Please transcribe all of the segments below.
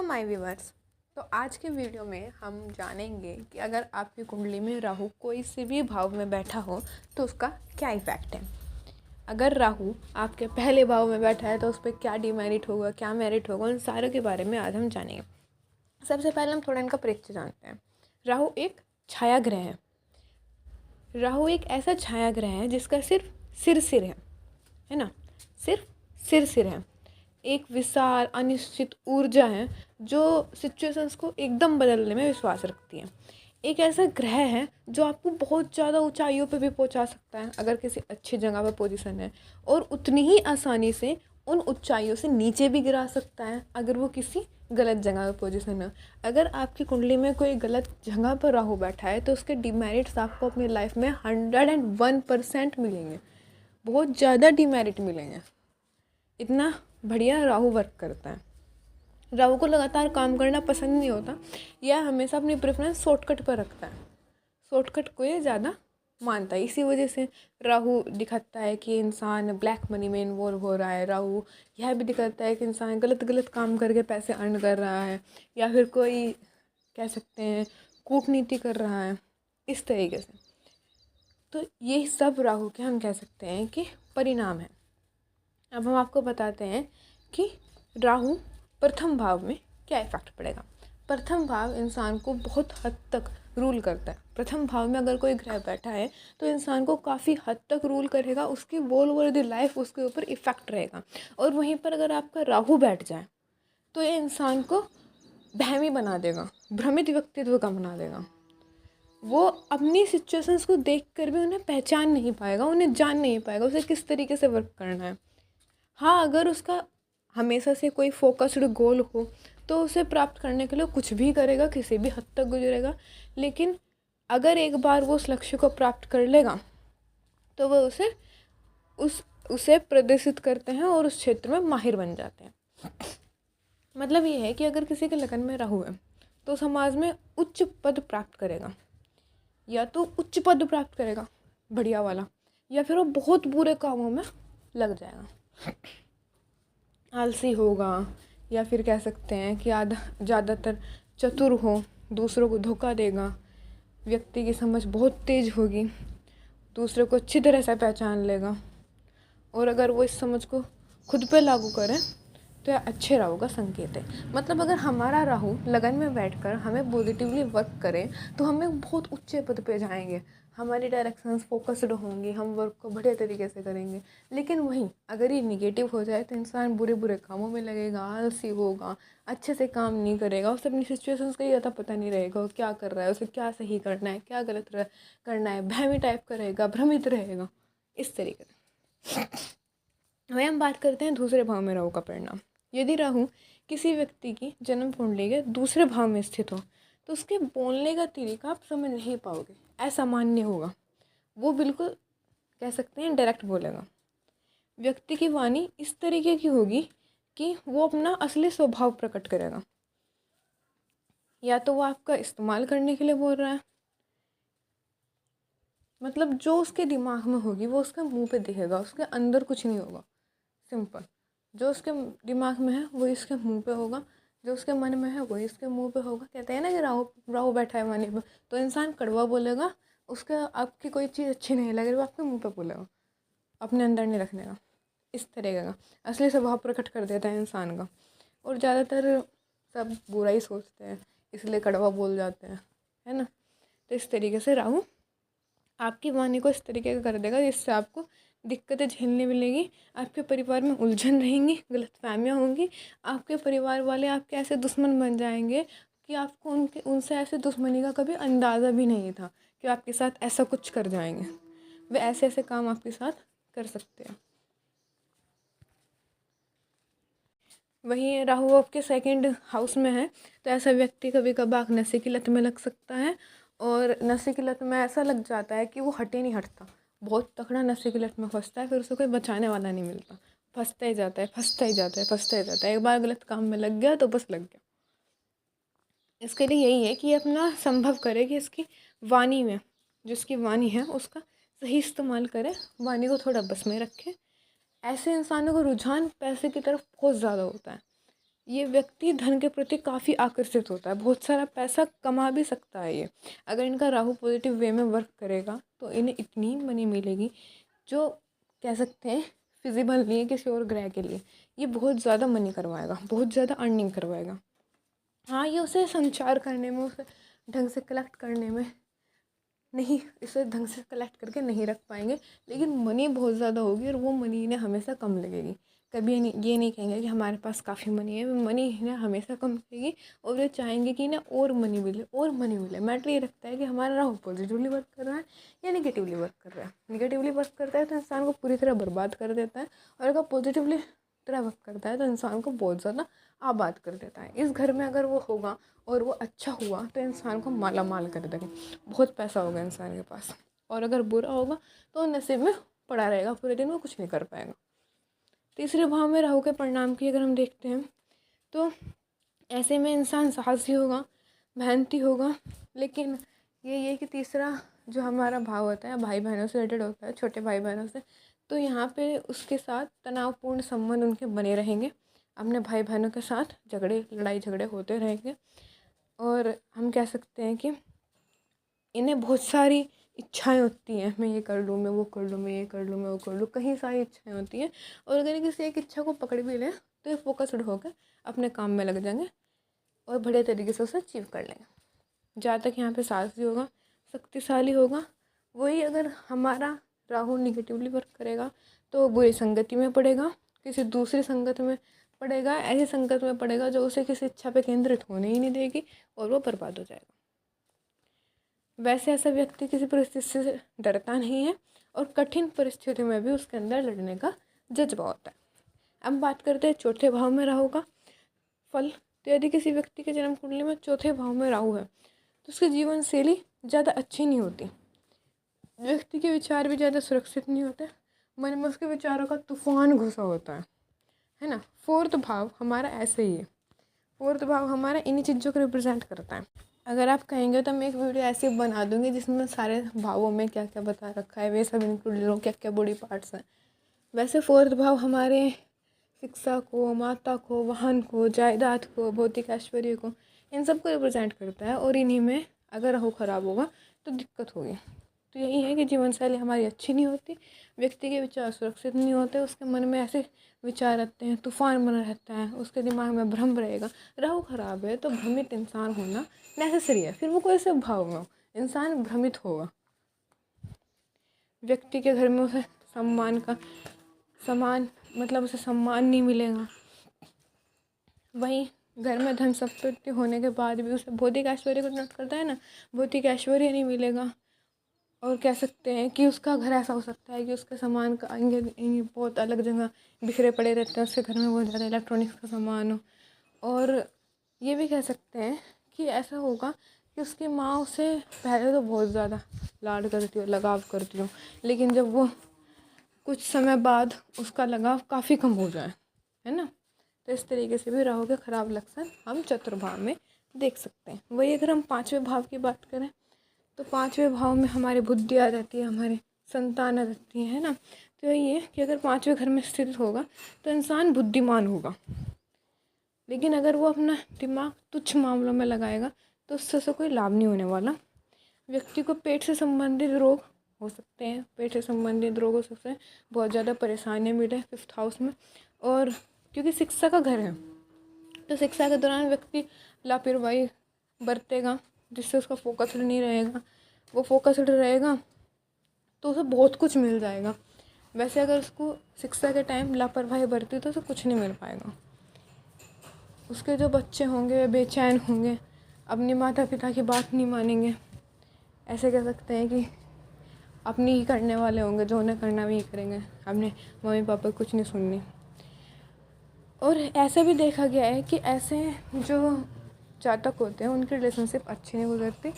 My viewers. तो आज के वीडियो में हम जानेंगे कि अगर आपकी कुंडली में राहु कोई से भी भाव में बैठा हो तो उसका क्या इफ़ेक्ट है। अगर राहु आपके पहले भाव में बैठा है तो उस पर क्या डिमेरिट होगा, क्या मेरिट होगा, उन सारों के बारे में आज हम जानेंगे। सबसे पहले हम थोड़ा इनका परिचय जानते हैं। राहु एक छाया ग्रह है। राहु एक ऐसा छाया ग्रह है जिसका सिर्फ सिर है ना, सिर्फ सिर है। एक विशाल अनिश्चित ऊर्जा है जो सिचुएशंस को एकदम बदलने में विश्वास रखती है। एक ऐसा ग्रह है जो आपको बहुत ज़्यादा ऊंचाइयों पे भी पहुंचा सकता है अगर किसी अच्छी जगह पर पोजीशन है, और उतनी ही आसानी से उन ऊंचाइयों से नीचे भी गिरा सकता है अगर वो किसी गलत जगह पर पोजीशन है। अगर आपकी कुंडली में कोई गलत जगह पर राहु बैठा है तो उसके डिमेरिट्स आपको अपनी लाइफ में 101% मिलेंगे, बहुत ज़्यादा डिमेरिट मिलेंगे। इतना बढ़िया राहु वर्क करता है। राहु को लगातार काम करना पसंद नहीं होता, यह हमेशा अपनी प्रेफरेंस शॉर्टकट पर रखता है। शॉर्टकट को ये ज़्यादा मानता है। इसी वजह से राहु दिखाता है कि इंसान ब्लैक मनी में इन्वॉल्व हो रहा है। राहु यह भी दिखाता है कि इंसान गलत काम करके पैसे अर्न कर रहा है, या फिर कोई कह सकते हैं कूटनीति कर रहा है, इस तरीके से। तो ये सब राहु के हम कह सकते हैं कि परिणाम है। अब हम आपको बताते हैं कि राहु प्रथम भाव में क्या इफ़ेक्ट पड़ेगा। प्रथम भाव इंसान को बहुत हद तक रूल करता है। प्रथम भाव में अगर कोई ग्रह बैठा है तो इंसान को काफ़ी हद तक रूल करेगा, उसकी ऑल ओवर द लाइफ उसके ऊपर इफ़ेक्ट रहेगा। और वहीं पर अगर आपका राहु बैठ जाए तो ये इंसान को वहमी बना देगा, भ्रमित व्यक्तित्व का बना देगा। वो अपनी सिचुएशंस को देख कर भी उन्हें पहचान नहीं पाएगा, उन्हें जान नहीं पाएगा उसे किस तरीके से वर्क करना है। हाँ, अगर उसका हमेशा से कोई फोकस्ड गोल हो तो उसे प्राप्त करने के लिए कुछ भी करेगा, किसी भी हद तक गुजरेगा। लेकिन अगर एक बार वो उस लक्ष्य को प्राप्त कर लेगा तो वह उसे प्रदर्शित करते हैं और उस क्षेत्र में माहिर बन जाते हैं। मतलब ये है कि अगर किसी के लगन में राहु है तो समाज में उच्च पद प्राप्त करेगा, या तो उच्च पद प्राप्त करेगा बढ़िया वाला, या फिर वो बहुत बुरे कामों में लग जाएगा, आलसी होगा, या फिर कह सकते हैं कि ज़्यादातर चतुर हो, दूसरों को धोखा देगा, व्यक्ति की समझ बहुत तेज होगी, दूसरे को अच्छी तरह से पहचान लेगा। और अगर वो इस समझ को खुद पे लागू करें तो यह अच्छे राहु का संकेत है। मतलब अगर हमारा राहु लगन में बैठकर हमें पॉजिटिवली वर्क करे तो हमें बहुत ऊंचे पद पे जाएंगे, हमारी डायरेक्शंस फोकस्ड होंगी, हम वर्क को बढ़िया तरीके से करेंगे। लेकिन वहीं अगर ये निगेटिव हो जाए तो इंसान बुरे कामों में लगेगा, आलसी होगा, अच्छे से काम नहीं करेगा, उसे अपनी सिचुएशंस का ज़्यादा पता नहीं रहेगा वो क्या कर रहा है, उसे क्या सही करना है, क्या गलत करना है, भ्रमी टाइप का रहेगा, भ्रमित रहेगा, इस तरीके से। वही हम बात करते हैं दूसरे भाव में राहु का परिणाम। यदि राहु किसी व्यक्ति की जन्म कुंडली के दूसरे भाव में स्थित हो तो उसके बोलने का तरीका आप समझ नहीं पाओगे, असामान्य होगा। वो बिल्कुल कह सकते हैं डायरेक्ट बोलेगा। व्यक्ति की वाणी इस तरीके की होगी कि वो अपना असली स्वभाव प्रकट करेगा। या तो वो आपका इस्तेमाल करने के लिए बोल रहा है, मतलब जो उसके दिमाग में होगी वो उसके मुंह पे दिखेगा, उसके अंदर कुछ नहीं होगा। सिंपल, जो उसके दिमाग में है वो इसके मुंह पे होगा, जो उसके मन में है वही इसके मुंह पे होगा। कहते हैं ना कि राहु राहु बैठा है वाणी पे, तो इंसान कड़वा बोलेगा, उसके आपकी कोई चीज़ अच्छी नहीं लगे वो आपके मुंह पे बोलेगा, अपने अंदर नहीं रखने का। इस तरीके का असली स्वभाव प्रकट कर देता है इंसान का। और ज़्यादातर सब बुरा ही सोचते हैं इसलिए कड़वा बोल जाते हैं, है ना। तो इस तरीके से राहु आपकी वाणी को इस तरीके का कर देगा जिससे आपको दिक्कतें झेलनी मिलेगी, आपके परिवार में उलझन रहेंगी, गलतफहमियाँ होंगी, आपके परिवार वाले आपके ऐसे दुश्मन बन जाएंगे कि आपको उनसे ऐसे दुश्मनी का कभी अंदाज़ा भी नहीं था कि आपके साथ ऐसा कुछ कर जाएंगे। वे ऐसे ऐसे काम आपके साथ कर सकते हैं। वहीं राहु आपके सेकंड हाउस में है तो ऐसा व्यक्ति कभी कभार नशे की लत में लग सकता है, और नशे की लत में ऐसा लग जाता है कि वो हटे नहीं हटता, बहुत तगड़ा नशे की लत में फंसता है, फिर उसे कोई बचाने वाला नहीं मिलता, फंसता ही जाता है, फंसता ही जाता है, फंसता ही जाता है। एक बार गलत काम में लग गया तो बस लग गया। इसके लिए यही है कि अपना संभव करे कि इसकी वाणी में, जिसकी वाणी है उसका सही इस्तेमाल करे, वाणी को थोड़ा बस में रखे। ऐसे इंसानों को रुझान पैसे की तरफ बहुत ज़्यादा होता है, ये व्यक्ति धन के प्रति काफ़ी आकर्षित होता है, बहुत सारा पैसा कमा भी सकता है ये। अगर इनका राहु पॉजिटिव वे में वर्क करेगा तो इन्हें इतनी मनी मिलेगी जो कह सकते हैं फिजिबल नहीं है किसी और ग्रह के लिए। ये बहुत ज़्यादा मनी करवाएगा, बहुत ज़्यादा अर्निंग करवाएगा। हाँ, ये उसे संचार करने में, उसे ढंग से कलेक्ट करने में नहीं, इसे ढंग से कलेक्ट करके नहीं रख पाएंगे, लेकिन मनी बहुत ज़्यादा होगी और वो मनी इन्हें हमेशा कम लगेगी। कभी ये नहीं कहेंगे कि हमारे पास काफ़ी मनी है, मनी इन्हें हमेशा कम लगेगी और वे चाहेंगे कि इन्हें और मनी मिले, और मनी मिले। मैटर ये रखता है कि हमारा राहु पॉजिटिवली वर्क कर रहा है या निगेटिवली वर्क कर रहा है। निगेटिवली वर्क करता है तो इंसान को पूरी तरह बर्बाद कर देता है, और अगर पॉजिटिवली तरह वर्क करता है तो इंसान को बहुत ज़्यादा आबाद कर देता है। इस घर में अगर वो होगा और वो अच्छा हुआ तो इंसान को माला माल कर देगा, बहुत पैसा होगा इंसान के पास। और अगर बुरा होगा तो नसीब में पड़ा रहेगा, पूरे दिन वो कुछ नहीं कर पाएगा। तीसरे भाव में राहु के परिणाम की अगर हम देखते हैं तो ऐसे में इंसान साहसी होगा, मेहनती होगा, लेकिन ये कि तीसरा जो हमारा भाव होता है भाई बहनों से रिलेटेड होता है, छोटे भाई बहनों से, तो यहाँ पे उसके साथ तनावपूर्ण संबंध उनके बने रहेंगे। अपने भाई बहनों के साथ लड़ाई झगड़े होते रहेंगे, और हम कह सकते हैं कि इन्हें बहुत सारी इच्छाएं होती हैं, मैं ये कर लूँ, मैं वो कर लूँ, मैं ये कर लूँ, मैं वो कर लूँ, कहीं सारी इच्छाएं होती हैं। और अगर ये किसी एक इच्छा को पकड़ भी लें तो ये फोकस्ड होकर अपने काम में लग जाएंगे और बड़े तरीके से उसे अचीव कर लेंगे। जहाँ तक यहाँ पे साहसी होगा, शक्तिशाली होगा, वही अगर हमारा राहु निगेटिवली वर्क करेगा तो बुरी संगति में पड़ेगा, किसी दूसरी संगत में पड़ेगा, ऐसी संगत में पड़ेगा जो उसे किसी इच्छा पे केंद्रित होने ही नहीं देगी और वो बर्बाद हो जाएगा। वैसे ऐसा व्यक्ति किसी परिस्थिति से डरता नहीं है और कठिन परिस्थिति में भी उसके अंदर लड़ने का जज्बा होता है। अब बात करते हैं चौथे भाव में राहु का फल। तो यदि किसी व्यक्ति के जन्म कुंडली में चौथे भाव में राहु है तो उसकी जीवन शैली ज़्यादा अच्छी नहीं होती, व्यक्ति के विचार भी ज़्यादा सुरक्षित नहीं होते, मन में उसके विचारों का तूफान घुसा होता है ना। फोर्थ भाव हमारा ऐसे ही है, फोर्थ भाव हमारा इन्हीं चीज़ों को रिप्रेजेंट करता है। अगर आप कहेंगे तो मैं एक वीडियो ऐसे बना दूंगी जिसमें सारे भावों में क्या क्या बता रखा है, वे सब इंक्लूड हो, क्या क्या बॉडी पार्ट्स हैं। वैसे फोर्थ भाव हमारे शिक्षा को, माता को, वाहन को, जायदाद को, भौतिक ऐश्वर्य को, इन सब को रिप्रेजेंट करता है, और इन्हीं में अगर राहु खराब होगा तो दिक्कत होगी। तो यही है कि जीवन शैली हमारी अच्छी नहीं होती, व्यक्ति के विचार सुरक्षित नहीं होते, उसके मन में ऐसे विचार आते हैं, तूफान बना रहता है, उसके दिमाग में भ्रम रहेगा। राहु खराब है तो भ्रमित इंसान होना नेसेसरी है, फिर वो कोई से भाव में हो, इंसान भ्रमित होगा। व्यक्ति के घर में उसे उसे सम्मान नहीं मिलेगा। वहीं घर में धन संपत्ति होने के बाद भी उसे भौतिक ऐश्वर्य को नोट करता है ना, भौतिक ऐश्वर्य नहीं मिलेगा। और कह सकते हैं कि उसका घर ऐसा हो सकता है कि उसके सामान का बहुत अलग जगह बिखरे पड़े रहते हैं, उसके घर में बहुत ज़्यादा इलेक्ट्रॉनिक्स का सामान हो। और ये भी कह सकते हैं कि ऐसा होगा कि उसकी माँ उसे पहले तो बहुत ज़्यादा लाड करती हो, लगाव करती हो, लेकिन जब वो कुछ समय बाद उसका लगाव काफ़ी कम हो जाए, है ना। तो इस तरीके से भी राहु के खराब लक्षण हम चतुर्भाव में देख सकते हैं। वही अगर हम पाँचवें भाव की बात करें तो पाँचवें भाव में हमारी बुद्धि आ जाती है, हमारी संतान आ जाती है ना। तो यही है कि अगर पाँचवें घर में स्थित होगा तो इंसान बुद्धिमान होगा, लेकिन अगर वो अपना दिमाग तुच्छ मामलों में लगाएगा तो उससे कोई लाभ नहीं होने वाला। व्यक्ति को पेट से संबंधित रोग हो सकते हैं, पेट से संबंधित रोग हो सकते हैं, बहुत ज़्यादा परेशानियाँ मिले 5th हाउस में। और क्योंकि शिक्षा का घर है तो शिक्षा के दौरान व्यक्ति लापरवाही बरतेगा, जिससे उसका फोकस्ड नहीं रहेगा। वो फोकस्ड रहेगा तो उसे बहुत कुछ मिल जाएगा, वैसे अगर उसको शिक्षा के टाइम लापरवाही बरती तो उसे कुछ नहीं मिल पाएगा। उसके जो बच्चे होंगे वे बेचैन होंगे, अपने माता पिता की बात नहीं मानेंगे, ऐसे कह सकते हैं कि अपनी ही करने वाले होंगे, जो उन्हें करना भी करेंगे, अपने मम्मी पापा कुछ नहीं सुननी। और ऐसा भी देखा गया है कि ऐसे जो जातक होते हैं उनकी रिलेशनशिप अच्छी नहीं गुजरती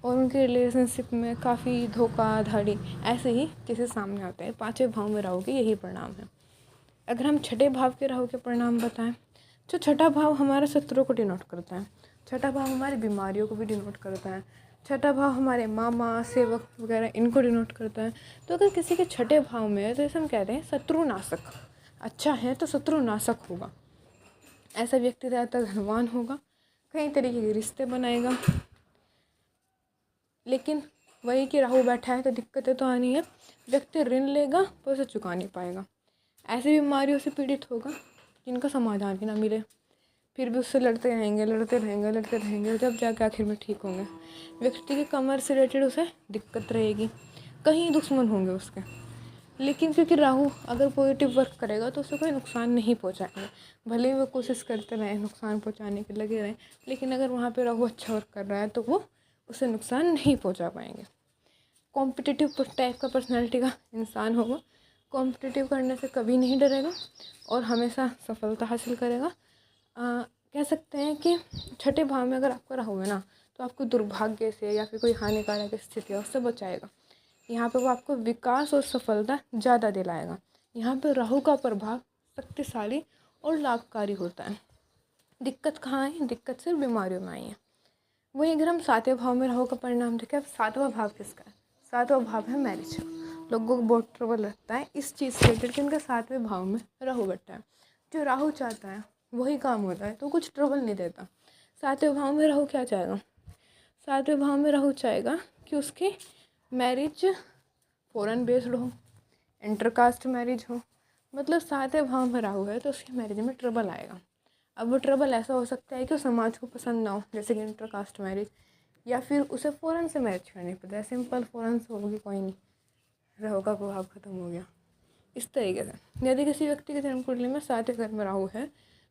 और उनके रिलेशनशिप में काफ़ी धोखाधड़ी ऐसे ही केसेस सामने आते हैं। पाँचवें भाव में राहु के यही परिणाम है। अगर हम छठे भाव के राहु के परिणाम बताएं तो छठा भाव हमारे शत्रुओं को डिनोट करता है, छठा भाव हमारी बीमारियों को भी डिनोट करता है, छठा भाव हमारे मामा सेवक वगैरह इनको डिनोट करता है। तो अगर किसी के छठे भाव में है तो जैसे हम कहते हैं शत्रुनाशक, अच्छा है तो शत्रुनाशक होगा। ऐसा व्यक्ति ज़्यादातर धनवान होगा, कई तरीके के रिश्ते बनाएगा। लेकिन वही कि राहु बैठा है तो दिक्कतें तो आनी है। व्यक्ति ऋण लेगा पर उसे चुका नहीं पाएगा, ऐसी बीमारियों से पीड़ित होगा जिनका समाधान भी ना मिले, फिर भी उससे लड़ते रहेंगे, जब जाके आखिर में ठीक होंगे। व्यक्ति के कमर से रिलेटेड उसे दिक्कत रहेगी, कहीं दुश्मन होंगे उसके। लेकिन क्योंकि राहु अगर पॉजिटिव वर्क करेगा तो उसे कोई नुकसान नहीं पहुंचाएंगे, भले ही वो कोशिश करते रहें नुकसान पहुंचाने के लगे रहें, लेकिन अगर वहाँ पे राहु अच्छा वर्क कर रहा है तो वो उसे नुकसान नहीं पहुंचा पाएंगे। कॉम्पिटिटिव टाइप का पर्सनैलिटी का इंसान होगा, कॉम्पिटिटिव करने से कभी नहीं डरेगा और हमेशा सफलता हासिल करेगा। कह सकते हैं कि छठे भाव में अगर आपका राहु है ना, तो आपको दुर्भाग्य से या फिर कोई हानिकारक स्थिति है उससे बचाएगा। यहाँ पे वो आपको विकास और सफलता ज़्यादा दिलाएगा। यहाँ पे राहु का प्रभाव शक्तिशाली और लाभकारी होता है। दिक्कत कहाँ है? दिक्कत सिर्फ बीमारियों में आई है। वहीं अगर हम सातवें भाव में राहु का परिणाम देखें, अब सातवां भाव किसका है? सातवां भाव है मैरिज। लोगों को बहुत ट्रबल लगता है इस चीज़ से रिलेटेड कि उनके सातवें भाव में राहु बैठा है। जो राहु चाहता है वही काम होता है, तो कुछ ट्रबल नहीं देता। सातवें भाव में राहु क्या चाहेगा? सातवें भाव में राहु चाहेगा कि उसकी मैरिज फॉरेन बेस्ड हो, इंटरकास्ट मैरिज हो। मतलब सातवें भाव में राहु है तो उसकी मैरिज में ट्रबल आएगा। अब वो ट्रबल ऐसा हो सकता है कि समाज को पसंद ना हो, जैसे कि इंटरकास्ट मैरिज, या फिर उसे फ़ौरन से मैरिज करनी पड़ता है। सिंपल फ़ौरन से होगी कोई नहीं, राहु का प्रभाव खत्म हो गया। इस तरीके से यदि किसी व्यक्ति के जन्म कुंडली में सातवें घर में राहु है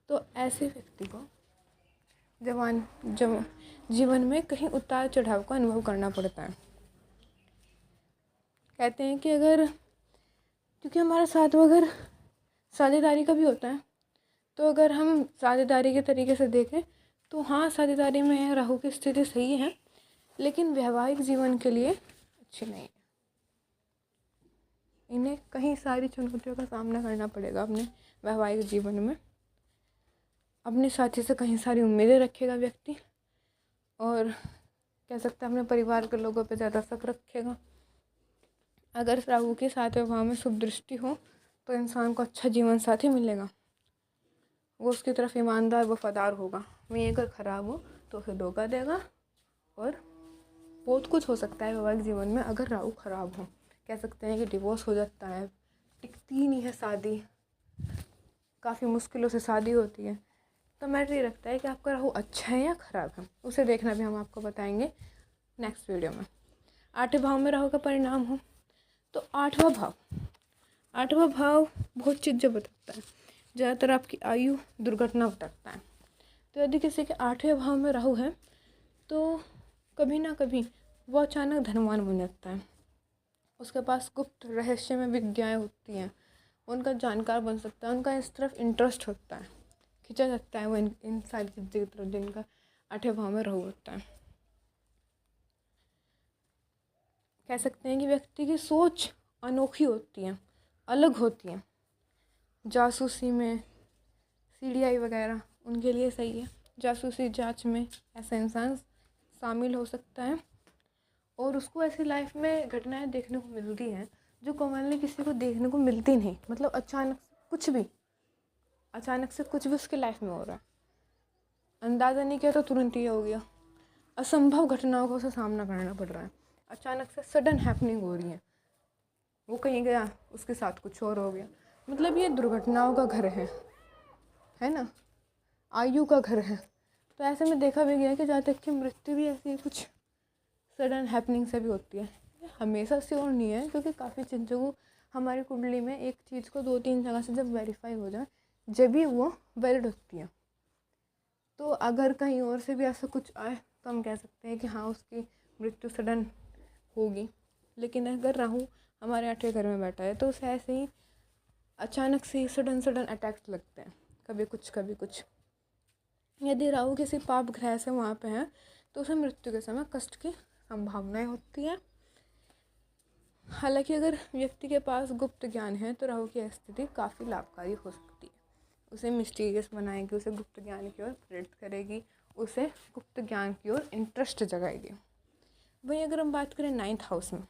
तो ऐसे व्यक्ति को जीवन में कहीं उतार चढ़ाव का अनुभव करना पड़ता है। कहते हैं कि अगर, क्योंकि हमारा सातवां घर साझेदारी का भी होता है, तो अगर हम साझेदारी के तरीके से देखें तो हाँ, साझेदारी में राहु की स्थिति सही है, लेकिन वैवाहिक जीवन के लिए अच्छी नहीं है। इन्हें कहीं सारी चुनौतियों का सामना करना पड़ेगा अपने वैवाहिक जीवन में। अपने साथी से कहीं सारी उम्मीदें रखेगा व्यक्ति, और कह सकते हैं अपने परिवार के लोगों पे ज़्यादा शक रखेगा। अगर राहु के सातवें भाव में शुभ दृष्टि हो तो इंसान को अच्छा जीवन साथी मिलेगा, वो उसकी तरफ ईमानदार वफादार होगा। वहीं अगर ख़राब हो तो उसे धोखा देगा, और बहुत कुछ हो सकता है वैवाहिक जीवन में अगर राहु ख़राब हो। कह सकते हैं कि डिवोर्स हो जाता है, टिकती ही नहीं है शादी, काफ़ी मुश्किलों से शादी होती है। तो मैटर ये रखता है कि आपका राहु अच्छा है या ख़राब है, उसे देखना भी हम आपको बताएंगे नेक्स्ट वीडियो में। आठवें भाव में राहु का परिणाम हो तो आठवां भाव बहुत चीज़ें बताता है, ज़्यादातर आपकी आयु, दुर्घटना बताता है। तो यदि किसी के आठवें भाव में राहु है तो कभी ना कभी वो अचानक धनवान बन जाता है। उसके पास गुप्त रहस्यमय विद्याएँ होती हैं, उनका जानकार बन सकता है, उनका इस तरफ इंटरेस्ट होता है, खिंचा जाता है वो इन सारी चीज़ों की तरफ जिनका आठवें भाव में राहु होता है। कह सकते हैं कि व्यक्ति की सोच अनोखी होती है, अलग होती है। जासूसी में CDI वगैरह उनके लिए सही है। जासूसी जांच में ऐसा इंसान शामिल हो सकता है, और उसको ऐसी लाइफ में घटनाएं देखने को मिलती हैं जो कॉमनली किसी को देखने को मिलती नहीं। मतलब अचानक से कुछ भी उसकी लाइफ में हो रहा है, अंदाज़ा नहीं किया तो तुरंत ही हो गया। असंभव घटनाओं का उसे सामना करना पड़ रहा है, अचानक से सडन हैपनिंग हो रही है, वो कहीं गया उसके साथ कुछ और हो गया। मतलब ये दुर्घटनाओं का घर है ना, आयु का घर है। तो ऐसे में देखा भी गया कि जहाँ तक कि मृत्यु भी ऐसी कुछ सडन हैपनिंग से भी होती है। हमेशा श्योर नहीं है, क्योंकि काफ़ी चीज़ों को हमारी कुंडली में एक चीज़ को 2-3 जगह से जब वेरीफाई हो जाए जब भी वो वैलिड होती है। तो अगर कहीं और से भी ऐसा कुछ आए तो हम कह सकते हैं कि हाँ, उसकी मृत्यु सडन होगी। लेकिन अगर राहु हमारे आठवें घर में बैठा है तो उसे ऐसे ही अचानक से सडन अटैक्स लगते हैं, कभी कुछ। यदि राहु किसी पाप ग्रह से वहाँ पे है तो उसे मृत्यु के समय कष्ट की संभावनाएं होती है। हालांकि अगर व्यक्ति के पास गुप्त ज्ञान है तो राहु की स्थिति काफ़ी लाभकारी हो सकती है, उसे मिस्टीरियस बनाएगी, उसे गुप्त ज्ञान की ओर प्रेरित करेगी, उसे गुप्त ज्ञान की ओर इंटरेस्ट जगाएगी। वहीं अगर हम बात करें 9th हाउस में,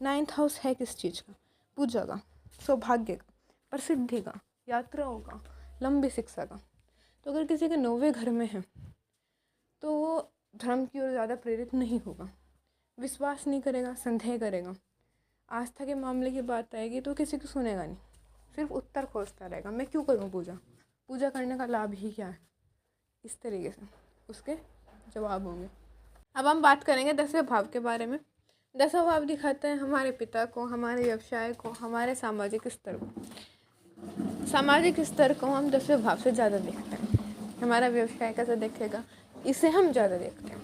9th हाउस है किस चीज़ का? पूजा का, सौभाग्य का, प्रसिद्धि का, यात्राओं का, लंबी शिक्षा का। तो अगर किसी के 9वें घर में है तो वो धर्म की ओर ज़्यादा प्रेरित नहीं होगा, विश्वास नहीं करेगा, संदेह करेगा। आस्था के मामले की बात आएगी तो किसी को सुनेगा नहीं, सिर्फ उत्तर खोजता रहेगा, मैं क्यों करूँ पूजा, पूजा करने का लाभ ही क्या है। इस तरीके से उसके जवाब होंगे। अब हम बात करेंगे 10वें भाव के बारे में। 10वां भाव दिखाता है हमारे पिता को, हमारे व्यवसाय को, हमारे सामाजिक स्तर को। सामाजिक स्तर को हम 10वें भाव से ज़्यादा देखते हैं। हमारा व्यवसाय कैसे देखेगा, इसे हम ज़्यादा देखते हैं।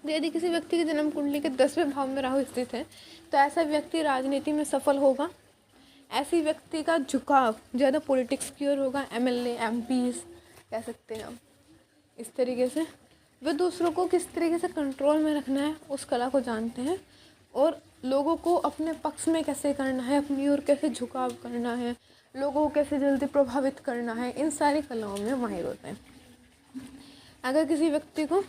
तो यदि किसी व्यक्ति की जन्म कुंडली के 10वें भाव में राहु स्थित है तो ऐसा व्यक्ति राजनीति में सफल होगा। ऐसी व्यक्ति का झुकाव ज़्यादा पॉलिटिक्स की ओर होगा, MLA MPs कह सकते हैं हम। इस तरीके से वे दूसरों को किस तरीके से कंट्रोल में रखना है उस कला को जानते हैं, और लोगों को अपने पक्ष में कैसे करना है, अपनी ओर कैसे झुकाव करना है, लोगों को कैसे जल्दी प्रभावित करना है, इन सारी कलाओं में माहिर होते हैं। अगर किसी व्यक्ति को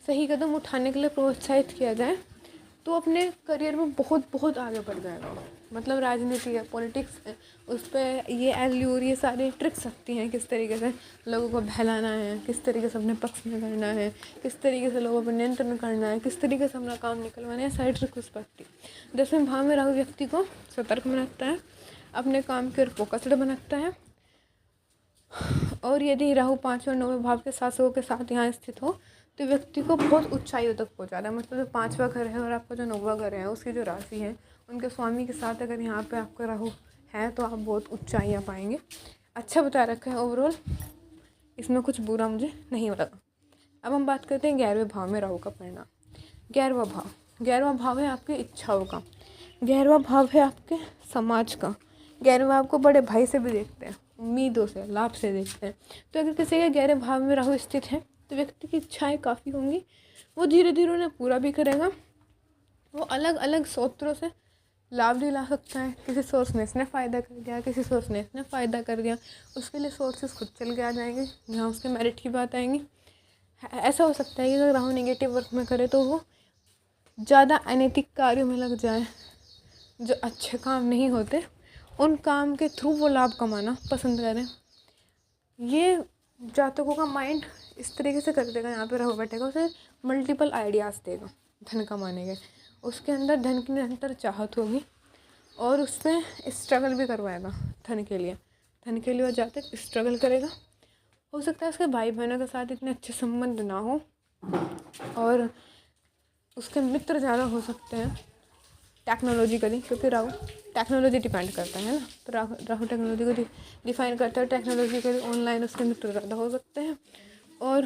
सही कदम उठाने के लिए प्रोत्साहित किया जाए तो अपने करियर में बहुत बहुत आगे बढ़ जाएगा। मतलब राजनीति है, पॉलिटिक्स है, उस पर ये एल्यूर, ये सारी ट्रिक्स सकती हैं, किस तरीके से लोगों को बहलाना है, किस तरीके से अपने पक्ष में करना है, किस तरीके से लोगों पर नियंत्रण करना है, किस तरीके से अपना काम निकलवाना है, सारी ट्रिक उस पर सकती है। 10वें भाव में राहु व्यक्ति को सतर्क बनाता है, अपने काम की ओर फोकस्ड बनाता है। और यदि राहु 5वें और 9वें भाव के शासकों के साथ यहाँ स्थित हो तो व्यक्ति को बहुत ऊंचाइयों तक पहुँचाता है। मतलब जो 5वां घर है और आपका जो 9वां घर है उसकी जो राशि है उनके स्वामी के साथ अगर यहाँ पे आपका राहु है तो आप बहुत ऊंचाइयाँ पाएंगे। अच्छा बता रखा है ओवरऑल, इसमें कुछ बुरा मुझे नहीं लगा। अब हम बात करते हैं 11वें भाव में राहु का परिणाम। 11वां भाव है आपकी इच्छाओं का, 11वां भाव है आपके समाज का। 11वां भाव को बड़े भाई से भी देखते हैं, उम्मीदों से, लाभ से देखते हैं। तो अगर किसी के 11वें भाव में राहु स्थित है तो व्यक्ति की इच्छाएं काफ़ी होंगी, वो धीरे धीरे उन्हें पूरा भी करेगा। वो अलग अलग स्रोतों से लाभ भी ला सकता है। किसी सोर्स में इसने फ़ायदा कर दिया, किसी सोर्स ने इसने फ़ायदा कर दिया, उसके लिए सोर्सेस खुद चल के आ जाएंगे जहाँ उसके मेरिट की बात आएंगी। ऐसा हो सकता है कि अगर राहु नेगेटिव वर्क में करे तो वो ज़्यादा अनैतिक कार्यों में लग जाए, जो अच्छे काम नहीं होते उन काम के थ्रू वो लाभ कमाना पसंद करें। ये जातकों का माइंड इस तरीके से कर देगा, यहाँ पे राहु बैठेगा, उसे मल्टीपल आइडियाज़ देगा धन कमाने के। उसके अंदर धन की निरंतर चाहत होगी और उसमें स्ट्रगल भी करवाएगा धन के लिए। वो जातक स्ट्रगल करेगा। हो सकता है उसके भाई बहनों के साथ इतने अच्छे संबंध ना हो और उसके मित्र ज़्यादा हो सकते हैं टेक्नोलॉजिकली, क्योंकि राहु टेक्नोलॉजी डिपेंड करता है ना। तो राहु टेक्नोलॉजी को डिफाइन करता है। टेक्नोलॉजिकली ऑनलाइन उसके मित्र ज़्यादा हो सकते हैं और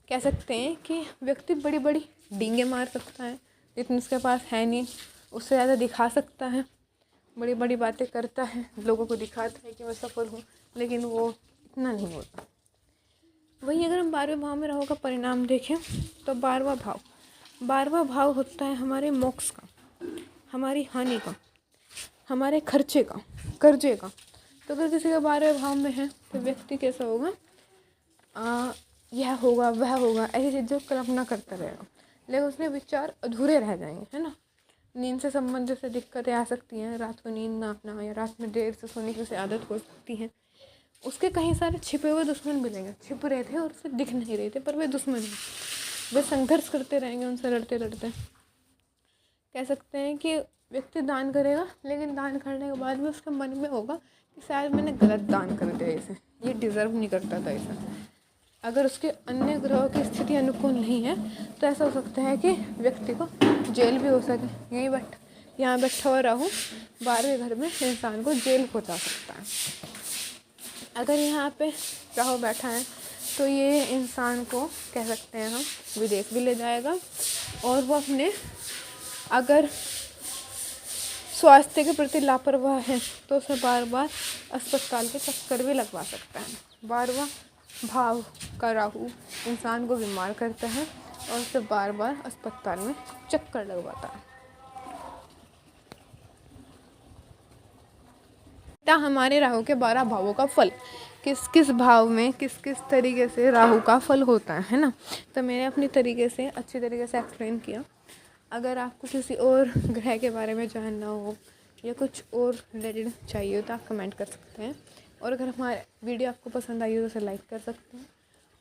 कह सकते हैं कि व्यक्ति बड़ी बड़ी डींगे मार सकता है, जितनी उसके पास है नहीं उससे ज़्यादा दिखा सकता है, बड़ी बड़ी बातें करता है, लोगों को दिखाता है कि मैं सफल हूँ, लेकिन वो इतना नहीं होता। वहीं अगर हम 12वें भाव में राहु का परिणाम देखें तो 12वां भाव होता है हमारे मोक्ष का, हमारी हानि का, हमारे खर्चे का, कर्जे का। तो अगर किसी का 12वें भाव में है तो व्यक्ति कैसा होगा, यह होगा वह होगा ऐसी चीज़ों को कल्पना करता रहेगा, लेकिन उसमें विचार अधूरे रह जाएंगे, है ना। नींद से संबंधित से दिक्कतें आ सकती हैं, रात को नींद ना आना या रात में देर से सोने की उसे आदत हो सकती है। उसके कहीं सारे छिपे हुए दुश्मन मिलेंगे, छिप रहे थे और उसे दिख नहीं रहे थे पर वे दुश्मन हैं, वे संघर्ष करते रहेंगे उनसे लड़ते लड़ते। कह सकते हैं कि व्यक्ति दान करेगा लेकिन दान करने के बाद में उसके मन में होगा कि शायद मैंने गलत दान कर दिया, इसे ये डिज़र्व नहीं करता था इसे। अगर उसके अन्य ग्रहों की स्थिति अनुकूल नहीं है तो ऐसा हो सकता है कि व्यक्ति को जेल भी हो सके। यहाँ बैठा हुआ राहु 12वें घर में इंसान को जेल पहुँचा सकता है। अगर यहाँ पे राहु बैठा है तो ये इंसान को कह सकते हैं हम विदेश भी ले जाएगा और वो अपने अगर स्वास्थ्य के प्रति लापरवाह है तो उसे बार बार अस्पताल के चक्कर भी लगवा सकता है। 12वां भाव का राहु इंसान को बीमार करता है और उसे बार बार अस्पताल में चक्कर लगवाता है। हमारे राहु के 12 भावों का फल किस किस भाव में किस किस तरीके से राहु का फल होता है ना। तो मैंने अपनी तरीके से अच्छी तरीके से एक्सप्लेन किया। अगर आपको किसी और ग्रह के बारे में जानना हो या कुछ और रिलेटेड चाहिए तो आप कमेंट कर सकते हैं। और अगर हमारे वीडियो आपको पसंद आई हो तो उसे लाइक कर सकते हैं।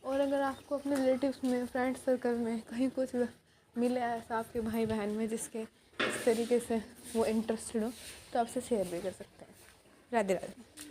और अगर आपको अपने रिलेटिव्स में, फ्रेंड सर्कल में कहीं कुछ मिले ऐसा आपके भाई बहन में जिसके इस तरीके से वो इंटरेस्टेड हो तो आपसे शेयर भी कर सकते हैं। राधे राधे।